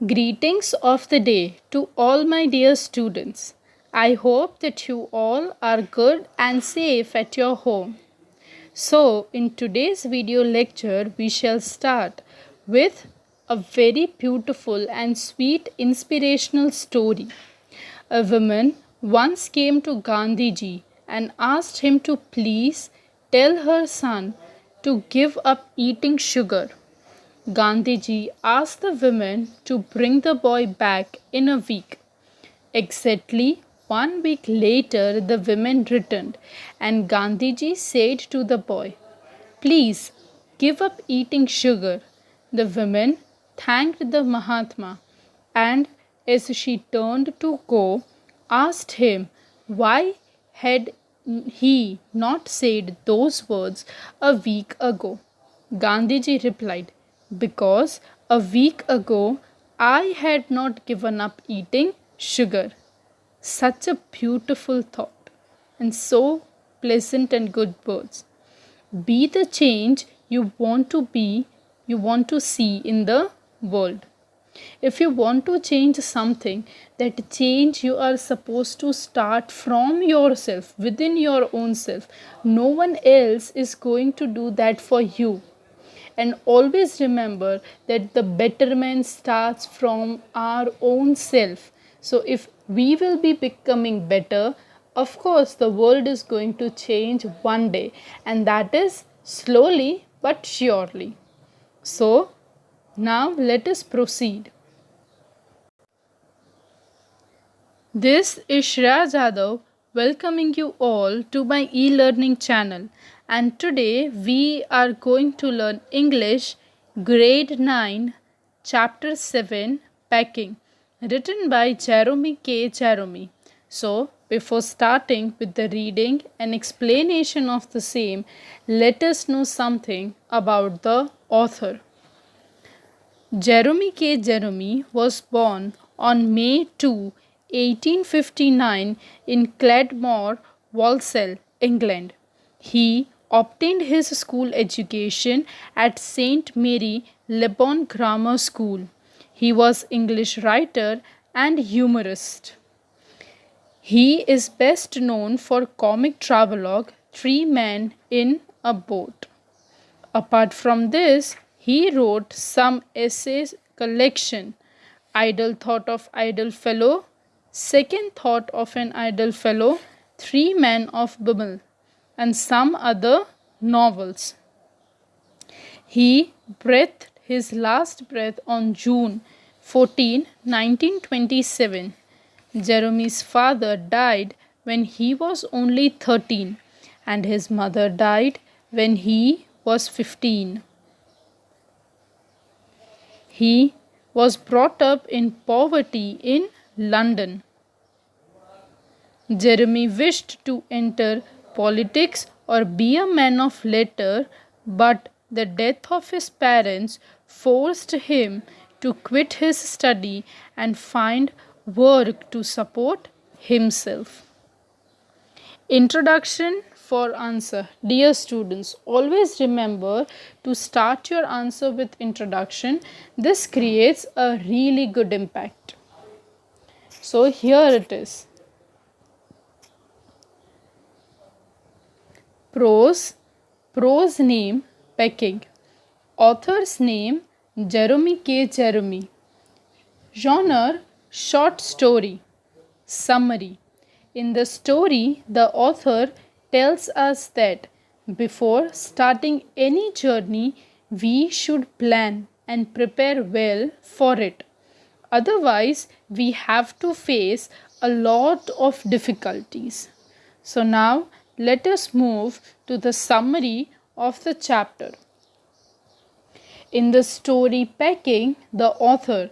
Greetings of the day to all my dear students. I hope that you all are good and safe at your home. So, in today's video lecture, we shall start with a very beautiful and sweet inspirational story. A woman once came to Gandhiji and asked him to please tell her son to give up eating sugar. Gandhiji asked the woman to bring the boy back in a week. Exactly 1 week later, the woman returned, and Gandhiji said to the boy, "Please give up eating sugar." The woman thanked the Mahatma and, as she turned to go, asked him why had he not said those words a week ago. Gandhiji replied, "Because a week ago I had not given up eating sugar." Such a beautiful thought and so pleasant and good words. Be the change you want to be, you want to see in the world. If you want to change something, that change you are supposed to start from yourself, within your own self. No one else is going to do that for you. And always remember that the betterment starts from our own self. So, if we will be becoming better, of course, the world is going to change one day, and that is slowly but surely. So, now let us proceed. This is Shreya Jadhav welcoming you all to my e-learning channel, and today we are going to learn English grade 9 chapter 7 packing, written by Jeremy K. Jeremy. So before starting with the reading and explanation of the same, let us know something about the author. Jeremy K. Jeremy was born on May 2, 1859 in Cladmore, Walsall, England. He obtained his school education at St. Mary Lebon Grammar School. He was English writer and humorist. He is best known for comic travelogue Three Men in a Boat. Apart from this, he wrote some essays collection: Idle Thought of Idle Fellow, Second Thought of an Idle Fellow, Three Men of Bummel, and some other novels. He breathed his last breath on June 14, 1927. Jeremy's father died when he was only 13, and his mother died when he was 15. He was brought up in poverty in London. Jeremy wished to enter politics or be a man of letters, but the death of his parents forced him to quit his study and find work to support himself. Introduction for answer. Dear students, always remember to start your answer with introduction. This creates a really good impact. So here it is. Prose name Pecking. Author's name Jeremy K. Jeremy. Genre short story. Summary. In the story, the author tells us that before starting any journey, we should plan and prepare well for it. Otherwise, we have to face a lot of difficulties. So, now let us move to the summary of the chapter. In the story Packing, the author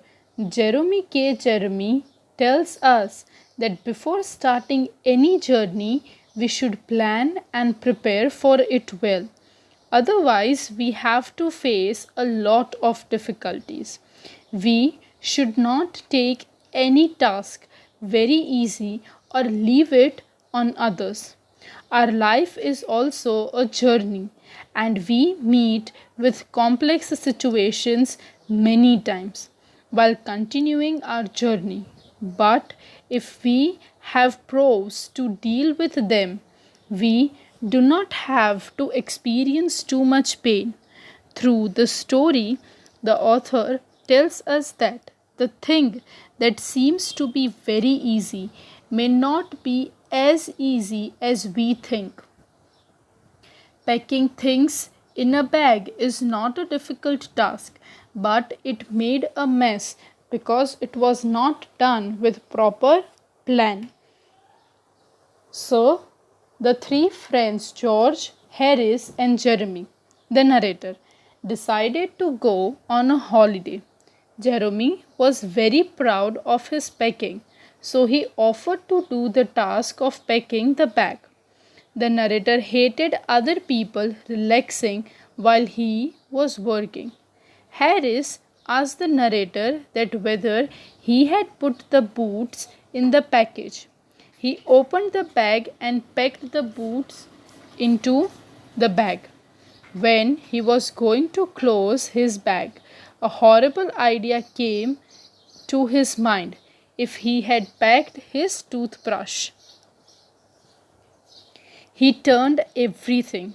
Jeremy K. Jeremy tells us that before starting any journey, we should plan and prepare for it well. Otherwise, we have to face a lot of difficulties. We should not take any task very easy or leave it on others. Our life is also a journey, and we meet with complex situations many times. while continuing our journey. But if we have pros to deal with them, we do not have to experience too much pain. Through the story, the author tells us that the thing that seems to be very easy may not be as easy as we think. Packing things in a bag is not a difficult task, but it made a mess because it was not done with proper plan. So, the three friends, George, Harris, and Jeremy, the narrator, decided to go on a holiday. Jeremy was very proud of his packing, so he offered to do the task of packing the bag. The narrator hated other people relaxing while he was working. Harris asked the narrator that whether he had put the boots in the package. He opened the bag and packed the boots into the bag. When he was going to close his bag, a horrible idea came to his mind. If he had packed his toothbrush, he turned everything.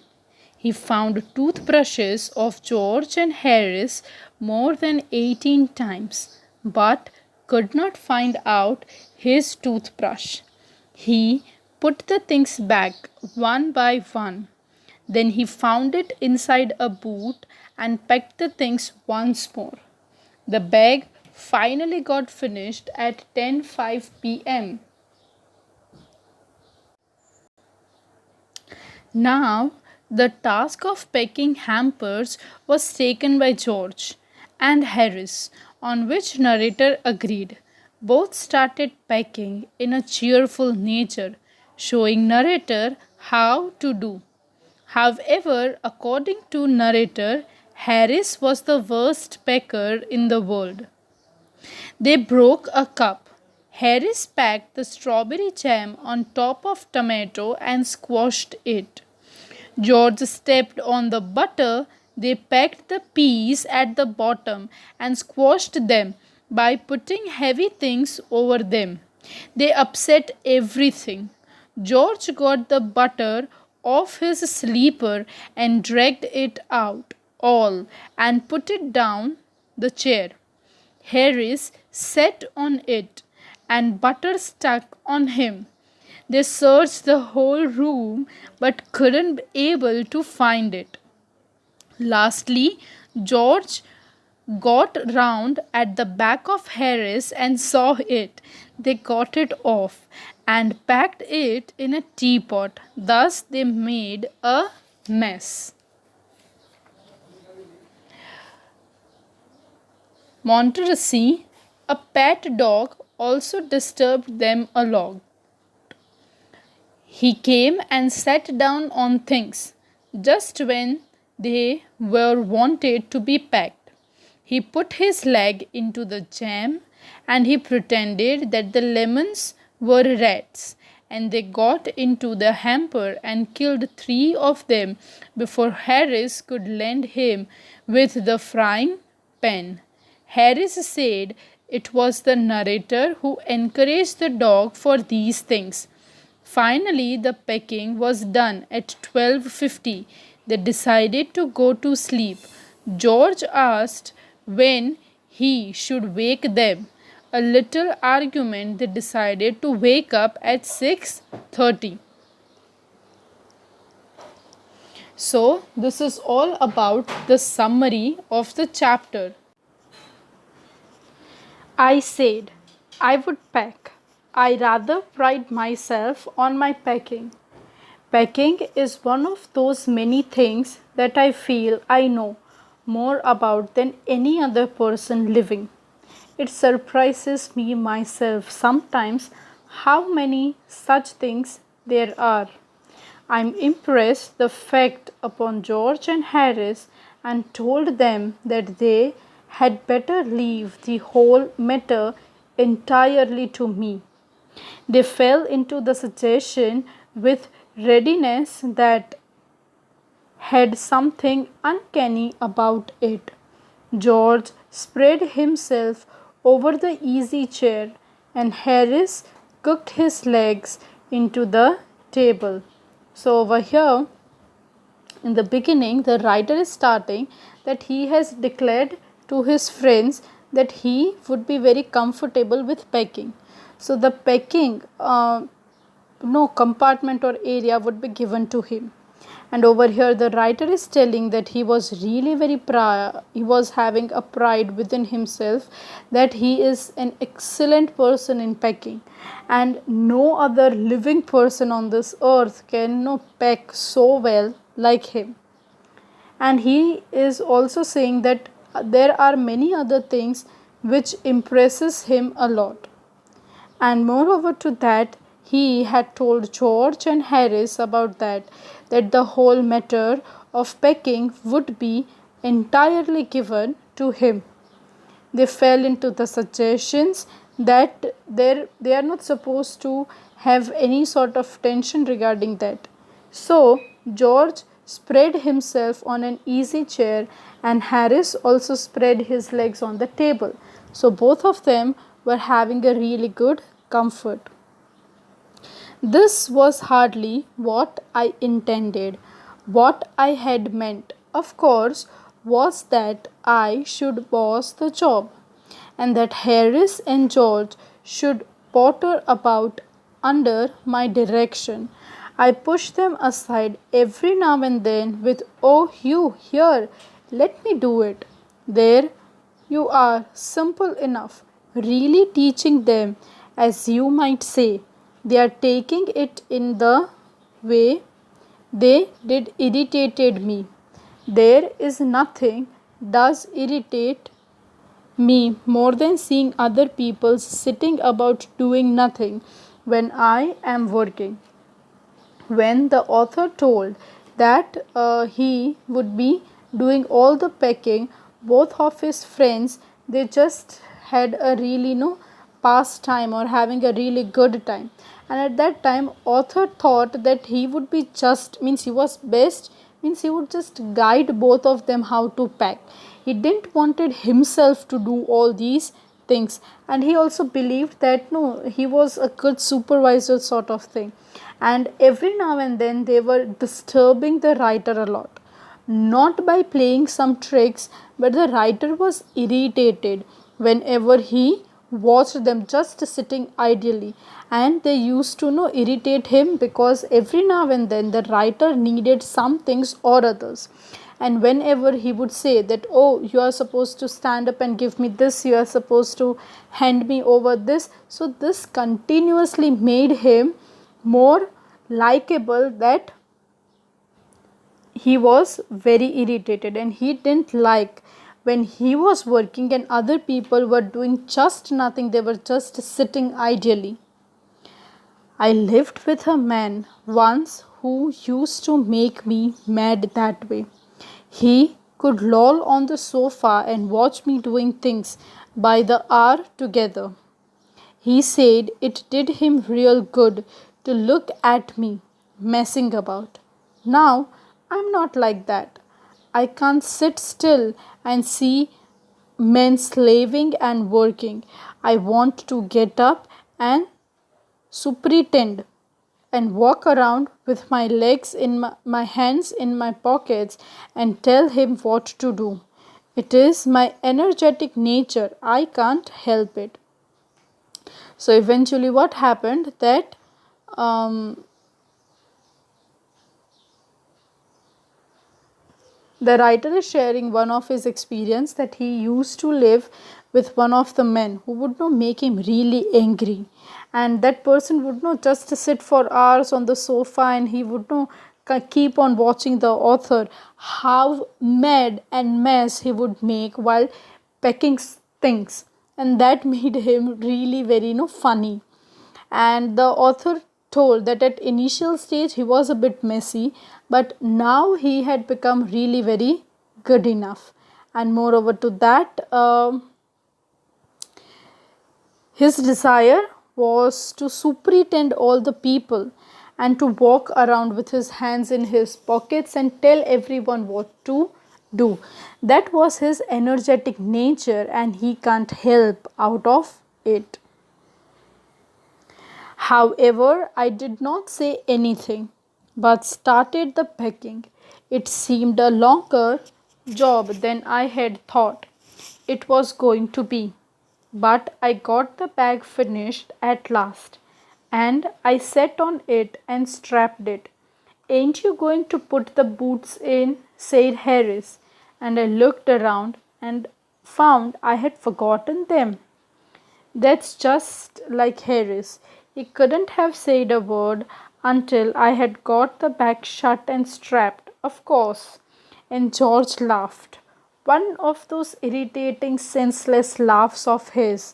He found toothbrushes of George and Harris more than 18 times, but could not find out his toothbrush. He put the things back one by one. Then he found it inside a boot and packed the things once more. The bag finally got finished at 10:05 p.m. Now, the task of packing hampers was taken by George and Harris, on which narrator agreed. Both started packing in a cheerful nature, showing narrator how to do. However, according to narrator, Harris was the worst packer in the world. They broke a cup. Harris packed the strawberry jam on top of tomato and squashed it. George stepped on the butter. They packed the peas at the bottom and squashed them by putting heavy things over them. They upset everything. George got the butter off his sleeper and dragged it out all and put it down the chair. Harris sat on it and butter stuck on him. They searched the whole room but couldn't be able to find it. Lastly, George got round at the back of Harris and saw it. They got it off and packed it in a teapot. Thus, they made a mess. Montmorency, a pet dog, also disturbed them a lot. He came and sat down on things just when they were wanted to be packed. He put his leg into the jam and he pretended that the lemons were rats, and they got into the hamper and killed 3 of them before Harris could lend him with the frying pan. Harris said it was the narrator who encouraged the dog for these things. Finally, the packing was done at 12:50. They decided to go to sleep. George asked when he should wake them. A little argument, they decided to wake up at 6:30. So, this is all about the summary of the chapter. I said I would pack. I rather pride myself on my packing. Packing is one of those many things that I feel I know more about than any other person living. It surprises me myself sometimes how many such things there are. I'm impressed the fact upon George and Harris and told them that they had better leave the whole matter entirely to me. They fell into the suggestion with readiness that had something uncanny about it. George spread himself over the easy chair, and Harris cooked his legs into the table. So, over here, in the beginning, the writer is starting that he has declared to his friends that he would be very comfortable with pecking. So, the pecking no compartment or area would be given to him. And over here the writer is telling that he was really very proud, he was having a pride within himself that he is an excellent person in pecking, and no other living person on this earth can peck so well like him. And he is also saying that there are many other things which impresses him a lot. And moreover to that, he had told George and Harris about that the whole matter of pecking would be entirely given to him. They fell into the suggestions that they are not supposed to have any sort of tension regarding that. So George spread himself on an easy chair, and Harris also spread his legs on the table. So both of them were having a really good comfort. This was hardly what I intended. What I had meant, of course, was that I should boss the job, and that Harris and George should potter about under my direction. I pushed them aside every now and then with, "Oh, you here, let me do it." There you are, simple enough, really teaching them, as you might say. They are taking it in the way they did irritated me. There is nothing does irritate me more than seeing other people sitting about doing nothing when I am working. When the author told that he would be doing all the packing, both of his friends, they just had a really pastime or having a really good time. And at that time, author thought that he would be just, means he was best, means he would just guide both of them how to pack. He didn't wanted himself to do all these things, and he also believed that he was a good supervisor sort of thing. And every now and then they were disturbing the writer a lot, not by playing some tricks, but the writer was irritated whenever he watched them just sitting idly, and they used to irritate him because every now and then the writer needed some things or others. And whenever he would say that, "Oh, you are supposed to stand up and give me this, you are supposed to hand me over this," so this continuously made him more likable, that he was very irritated, and he didn't like when he was working and other people were doing just nothing, they were just sitting idly. I lived with a man once who used to make me mad that way. He could loll on the sofa and watch me doing things by the hour together. He said it did him real good to look at me messing about. Now I'm not like that. I can't sit still and see men slaving and working. I want to get up and superintend and walk around with my legs in my hands in my pockets and tell him what to do. It is my energetic nature. I can't help it. So eventually what happened that the writer is sharing one of his experience that he used to live with one of the men who would not make him really angry, and that person would not just sit for hours on the sofa, and he would not keep on watching the author how mad and mess he would make while packing things, and that made him really very funny. And the author told that at initial stage he was a bit messy, but now he had become really very good enough. And moreover to that, his desire was to superintend all the people and to walk around with his hands in his pockets and tell everyone what to do. That was his energetic nature, and he can't help out of it. However, I did not say anything but started the packing. It seemed a longer job than I had thought it was going to be. But I got the bag finished at last, and I sat on it and strapped it. Ain't you going to put the boots in? Said Harris, and I looked around and found I had forgotten them. That's just like Harris. He couldn't have said a word until I had got the bag shut and strapped, of course. And George laughed. One of those irritating, senseless laughs of his.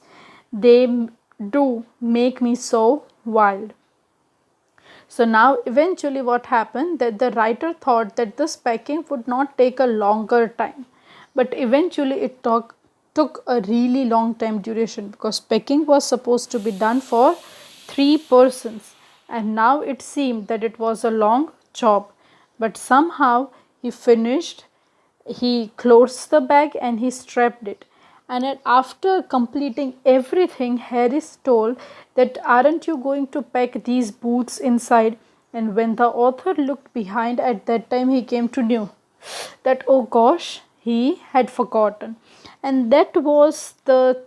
They do make me so wild. So now eventually what happened, that the writer thought that this packing would not take a longer time, but eventually it took a really long time duration, because packing was supposed to be done for 3 persons, and now it seemed that it was a long job, but somehow he finished. He closed the bag and he strapped it. And after completing everything, Harris told that, aren't you going to pack these boots inside? And when the author looked behind, at that time he came to know that, oh gosh, he had forgotten. And that was the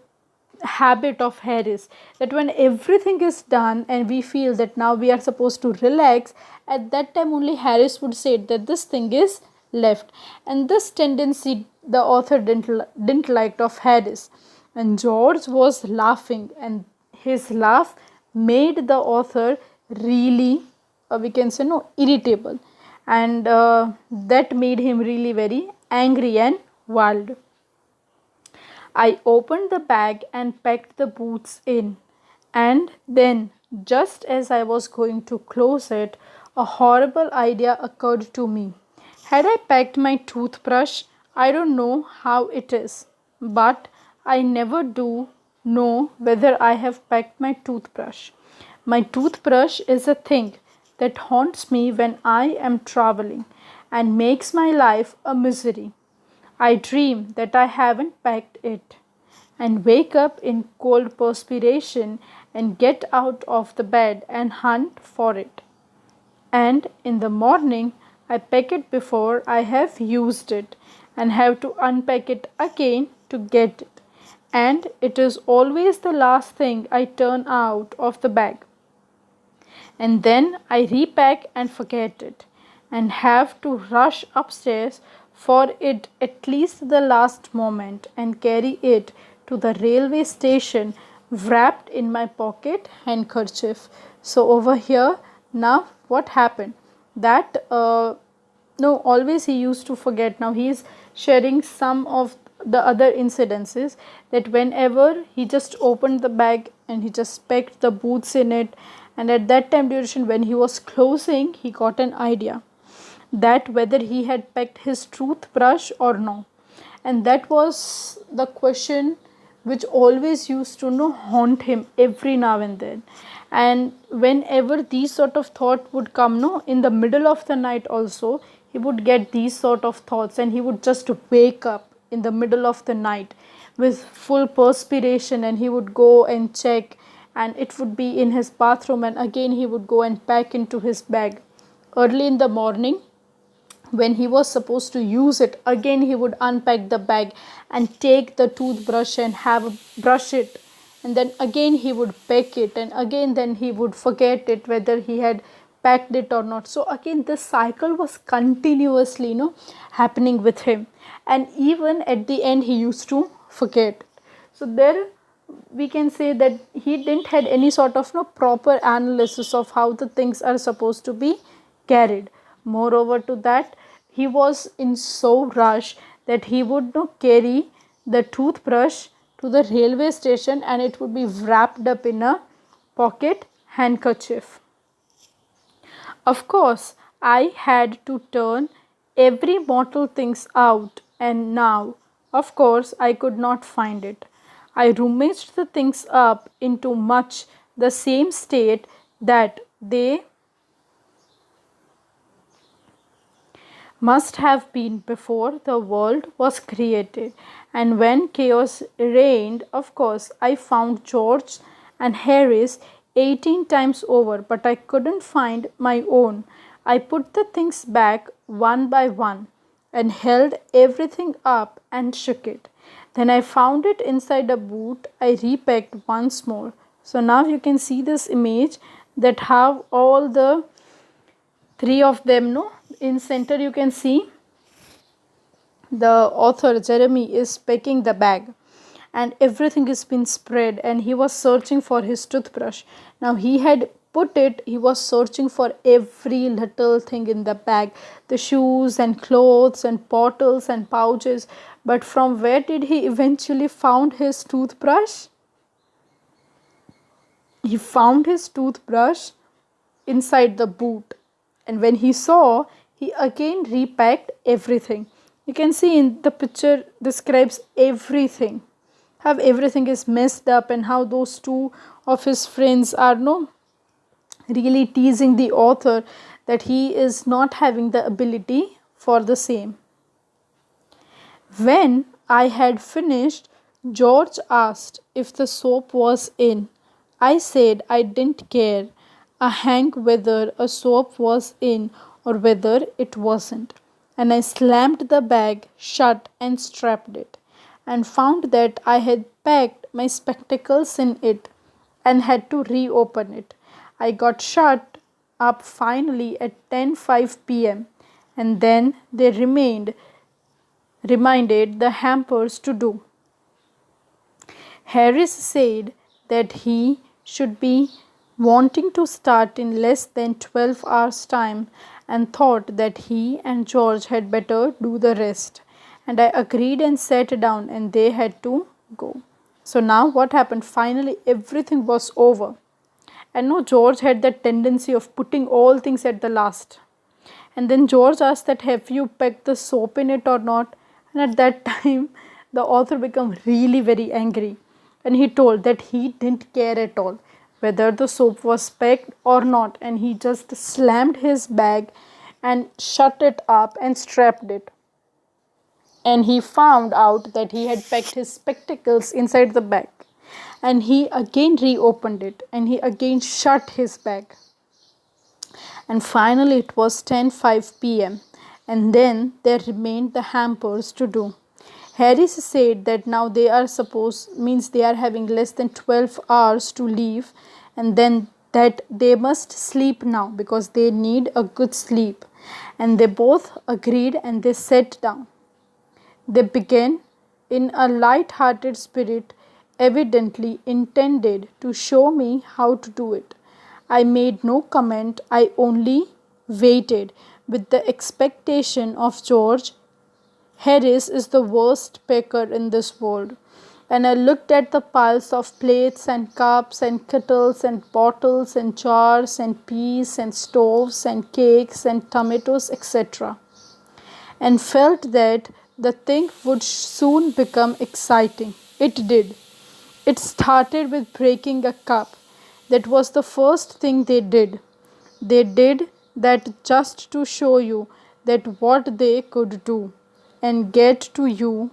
habit of Harris, that when everything is done and we feel that now we are supposed to relax, at that time only Harris would say that this thing is left. And this tendency the author didn't like of Harris. And George was laughing, and his laugh made the author really, we can say, no, irritable. And that made him really very angry and wild. I opened the bag and packed the boots in. And then, just as I was going to close it, a horrible idea occurred to me. Had I packed my toothbrush? I don't know how it is, but I never do know whether I have packed my toothbrush. My toothbrush is a thing that haunts me when I am traveling and makes my life a misery. I dream that I haven't packed it, and wake up in cold perspiration and get out of the bed and hunt for it. And in the morning, I pack it before I have used it and have to unpack it again to get it. And it is always the last thing I turn out of the bag. And then I repack and forget it and have to rush upstairs for it at least the last moment and carry it to the railway station wrapped in my pocket handkerchief. So over here, now what happened, that no, always he used to forget. Now he is sharing some of the other incidences, that whenever he just opened the bag and he just packed the boots in it, and at that time duration when he was closing, he got an idea that whether he had packed his toothbrush or no. And that was the question which always used to haunt him every now and then. And whenever these sort of thought would come, no, in the middle of the night also, he would get these sort of thoughts, and he would just wake up in the middle of the night with full perspiration, and he would go and check, and it would be in his bathroom, and again he would go and pack into his bag. Early in the morning, when he was supposed to use it, again he would unpack the bag and take the toothbrush and have a brush it, and then again he would pack it, and again then he would forget it whether he had packed it or not. So again this cycle was continuously happening with him, and even at the end he used to forget. So there we can say that he didn't had any sort of proper analysis of how the things are supposed to be carried. Moreover to that, he was in so rush that he would carry the toothbrush to the railway station, and it would be wrapped up in a pocket handkerchief. Of course, I had to turn every mortal things out, and now, of course, I could not find it. I rummaged the things up into much the same state that they must have been before the world was created. And when chaos reigned, of course, I found George and Harris 18 times over, but I couldn't find my own. I put the things back one by one and held everything up and shook it. Then I found it inside a boot. I repacked once more. So now you can see this image that have all the three of them, no? In center you can see the author Jeremy is packing the bag and everything is been spread, and he was searching for his toothbrush. Now he had put it, he was searching for every little thing in the bag, the shoes and clothes and bottles and pouches, but from where did he eventually found his toothbrush? He found his toothbrush inside the boot, and when he saw, he again repacked everything. You can see in the picture describes everything, how everything is messed up, and how those two of his friends are no really teasing the author that he is not having the ability for the same. When I had finished, George asked if the soap was in. I said I didn't care a hang whether a soap was in or whether it wasn't. And I slammed the bag shut and strapped it, and found that I had packed my spectacles in it and had to reopen it. I got shut up finally at 10:05 p.m. and then they reminded the hampers to do. Harris said that he should be wanting to start in less than 12 hours' time and thought that he and George had better do the rest. And I agreed and sat down, and they had to go. So now what happened? Finally, everything was over. And no, George had that tendency of putting all things at the last. And then George asked that have you packed the soap in it or not? And at that time, the author became really very angry. And he told that he didn't care at all whether the soap was packed or not. And he just slammed his bag and shut it up and strapped it. And he found out that he had packed his spectacles inside the bag. And he again reopened it and he again shut his bag. And finally it was 10:05 p.m. and then there remained the hampers to do. Harris said that now they are means they are having less than 12 hours to leave, and then that they must sleep now because they need a good sleep. And they both agreed and they sat down. They began in a light-hearted spirit, evidently intended to show me how to do it. I made no comment, I only waited with the expectation of George. Harris is the worst packer in this world. And I looked at the piles of plates and cups and kettles and bottles and jars and peas and stoves and cakes and tomatoes, etc., and felt that the thing would soon become exciting. It did. It started with breaking a cup. That was the first thing they did. They did that just to show you that what they could do and get to you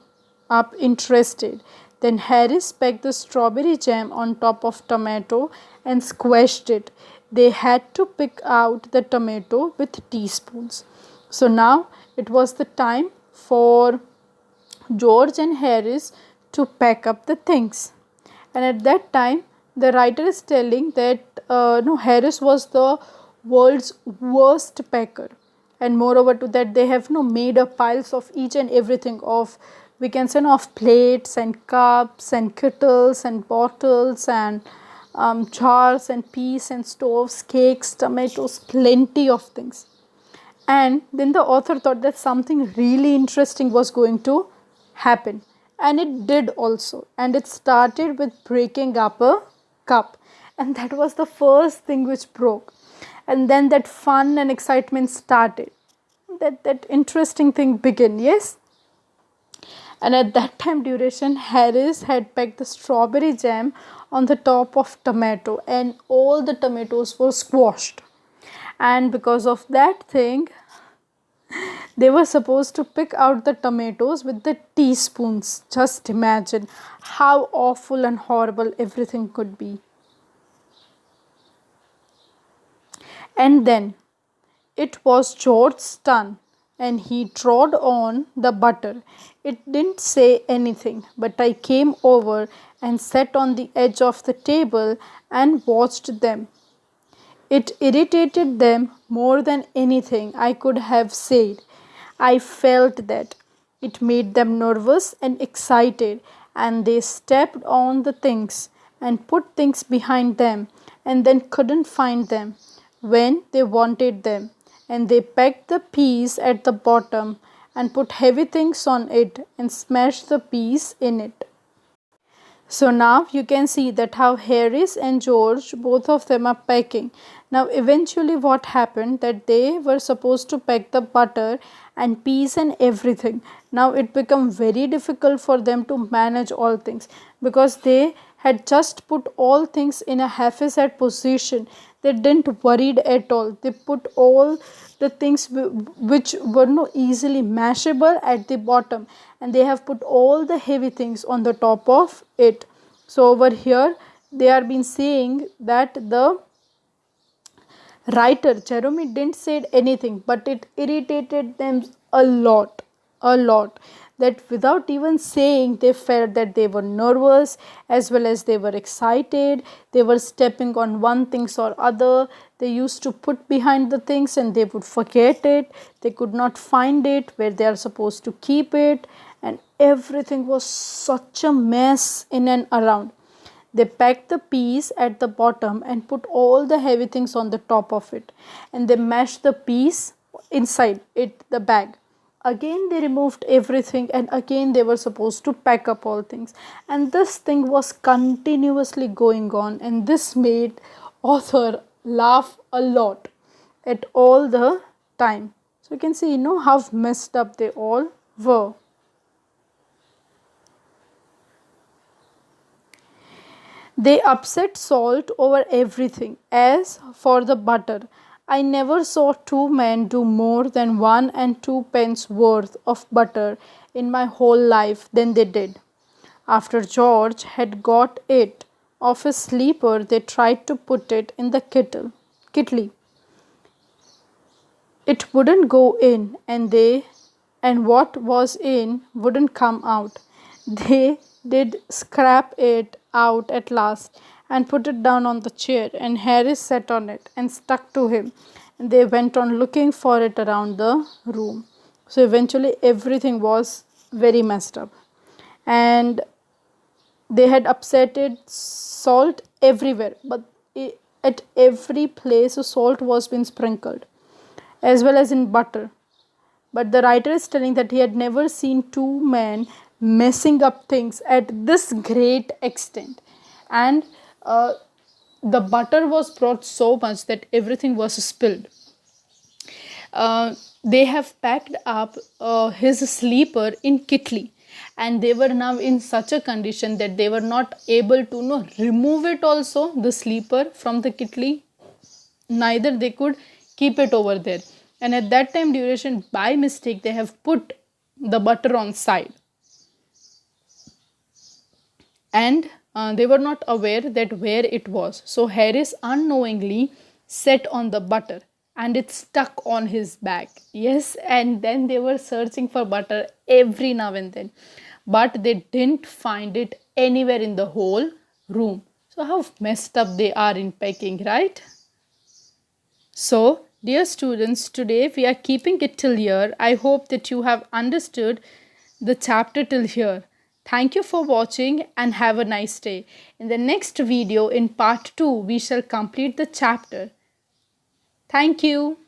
up interested. Then Harris packed the strawberry jam on top of tomato and squashed it. They had to pick out the tomato with teaspoons. So now it was the time for George and Harris to pack up the things. And at that time, the writer is telling that no, Harris was the world's worst packer. And moreover to that, they have no made up piles of each and everything of, we can say, of plates and cups and kettles and bottles and jars and peas and stoves, cakes, tomatoes, plenty of things. And then the author thought that something really interesting was going to happen. And it did also. And it started with breaking up a cup. And that was the first thing which broke. And then that fun and excitement started. That interesting thing began, yes? And at that time duration, Harris had packed the strawberry jam on the top of tomato. And all the tomatoes were squashed. And because of that thing, They were supposed to pick out the tomatoes with the teaspoons. Just imagine how awful and horrible everything could be. And then it was George's turn, and he trod on the butter. It didn't say anything, but I came over and sat on the edge of the table and watched them. It irritated them more than anything I could have said. I felt that it made them nervous and excited, and they stepped on the things and put things behind them and then couldn't find them when they wanted them. And they pecked the peas at the bottom and put heavy things on it and smashed the peas in it. So now you can see that how Harris and George, both of them are packing. Now eventually what happened, that they were supposed to pack the butter and peas and everything. Now it became very difficult for them to manage all things, because they had just put all things in a half-assed position. They didn't worried at all. They put all the things which were not easily mashable at the bottom, and they have put all the heavy things on the top of it. So over here they are been saying that the writer Jeremy didn't say anything, but it irritated them a lot, that without even saying, they felt that they were nervous as well as they were excited. They were stepping on one things or other. They used to put behind the things and they would forget it. They could not find it where they are supposed to keep it, and everything was such a mess in and around. They packed the peas at the bottom and put all the heavy things on the top of it, and they mashed the peas inside it, the bag. Again they removed everything, and again they were supposed to pack up all things, and this thing was continuously going on, and this made author laugh a lot at all the time. So you can see, how messed up they all were. They upset salt over everything. As for the butter, I never saw two men do more than 1 and 2 pence worth of butter in my whole life than they did. After George had got it off his sleeper, they tried to put it in the kittle. It wouldn't go in, and what was in wouldn't come out. They did scrape it out at last and put it down on the chair, and Harris sat on it and stuck to him, and they went on looking for it around the room. So eventually everything was very messed up, and they had upset it salt everywhere, but at every place salt was being sprinkled, as well as in butter. But the writer is telling that he had never seen two men messing up things at this great extent. And the butter was brought so much that everything was spilled. They have packed up his sleeper in kitli, and they were now in such a condition that they were not able to remove it also, the sleeper, from the kitli. Neither they could keep it over there, and at that time duration, by mistake, they have put the butter on side, and they were not aware that where it was. So Harris unknowingly sat on the butter, and it stuck on his back. Yes, and then they were searching for butter every now and then, but they didn't find it anywhere in the whole room. So how messed up they are in packing, right? So, dear students, today we are keeping it till here. I hope that you have understood the chapter till here. Thank you for watching and have a nice day. In the next video, in part 2, we shall complete the chapter. Thank you.